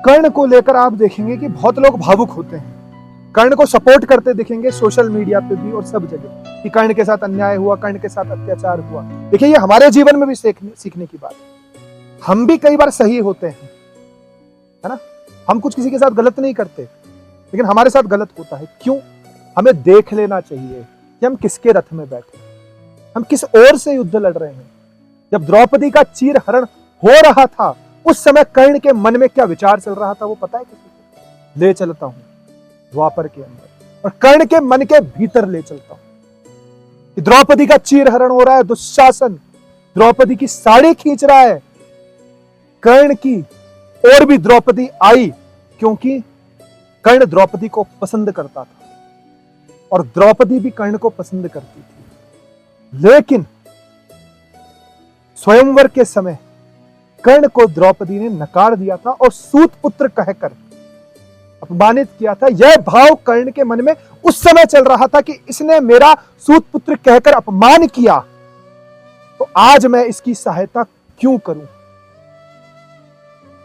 कर्ण को लेकर आप देखेंगे कि बहुत लोग भावुक होते हैं, कर्ण को सपोर्ट करते दिखेंगे सोशल मीडिया पे भी और सब जगह कि कर्ण के साथ अन्याय हुआ, कर्ण के साथ अत्याचार हुआ। देखिए ये हमारे जीवन में भी सीखने की बात है। हम भी कई बार सही होते हैं, है ना, हम कुछ किसी के साथ गलत नहीं करते, लेकिन हमारे साथ गलत होता है। क्यों? हमें देख लेना चाहिए कि हम किसके रथ में बैठे, हम किस ओर से युद्ध लड़ रहे हैं। जब द्रौपदी का चीरहरण हो रहा था उस समय कर्ण के मन में क्या विचार चल रहा था वो पता है किसी को? ले चलता हूं द्वापर के अंदर और कर्ण के मन के भीतर ले चलता हूं कि द्रौपदी का चीरहरण हो रहा है, दुशासन द्रौपदी की साड़ी खींच रहा है। कर्ण की और भी द्रौपदी आई क्योंकि कर्ण द्रौपदी को पसंद करता था और द्रौपदी भी कर्ण को पसंद करती थी। लेकिन स्वयंवर के समय कर्ण को द्रौपदी ने नकार दिया था और सूत पुत्र कहकर अपमानित किया था। यह भाव कर्ण के मन में उस समय चल रहा था कि इसने मेरा सूत पुत्र कहकर अपमान किया, तो आज मैं इसकी सहायता क्यों करूं।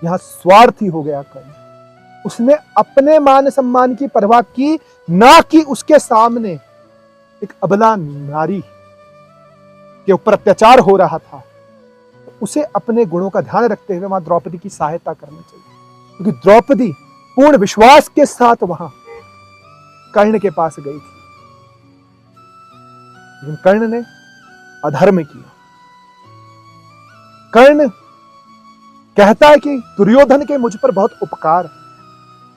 यहां स्वार्थी हो गया कर्ण। उसने अपने मान सम्मान की परवाह की, ना कि उसके सामने एक अबला नारी के ऊपर अत्याचार हो रहा था। उसे अपने गुणों का ध्यान रखते हुए वहां द्रौपदी की सहायता करनी चाहिए, क्योंकि द्रौपदी पूर्ण विश्वास के साथ वहां कर्ण के पास गई थी। लेकिन कर्ण ने अधर्म किया। कर्ण कहता है कि दुर्योधन के मुझ पर बहुत उपकार।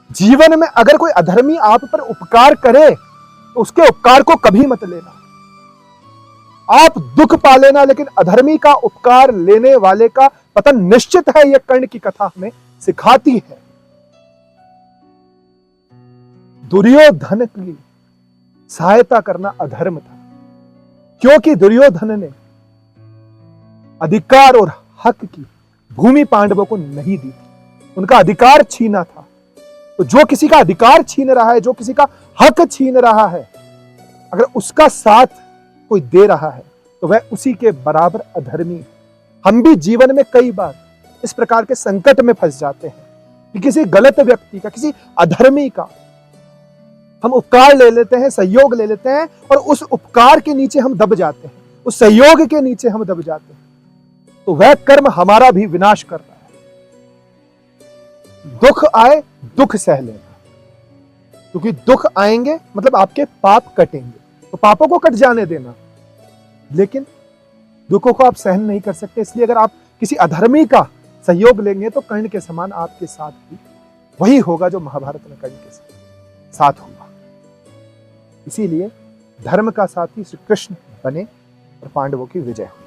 जीवन में अगर कोई अधर्मी आप पर उपकार करे तो उसके उपकार को कभी मत लेना। आप दुख पा लेना, लेकिन अधर्मी का उपकार लेने वाले का पतन निश्चित है। यह कर्ण की कथा हमें सिखाती है। दुर्योधन की सहायता करना अधर्म था, क्योंकि दुर्योधन ने अधिकार और हक की भूमि पांडवों को नहीं दी थी, उनका अधिकार छीना था। तो जो किसी का अधिकार छीन रहा है, जो किसी का हक छीन रहा है, अगर उसका साथ कोई दे रहा है तो वह उसी के बराबर अधर्मी है। हम भी जीवन में कई बार इस प्रकार के संकट में फंस जाते हैं कि किसी गलत व्यक्ति का, किसी अधर्मी का हम उपकार ले लेते हैं, सहयोग ले लेते हैं और उस उपकार के नीचे हम दब जाते हैं, उस सहयोग के नीचे हम दब जाते हैं, तो वह कर्म हमारा भी विनाश कर रहा है। दुख आए, दुख सह लेना, क्योंकि दुख आएंगे मतलब आपके पाप कटेंगे, तो पापों को कट जाने देना। लेकिन दुखों को आप सहन नहीं कर सकते, इसलिए अगर आप किसी अधर्मी का सहयोग लेंगे तो कर्ण के समान आपके साथ भी वही होगा जो महाभारत में कर्ण के साथ हुआ। इसीलिए धर्म का साथी श्री कृष्ण बने और पांडवों की विजय हो।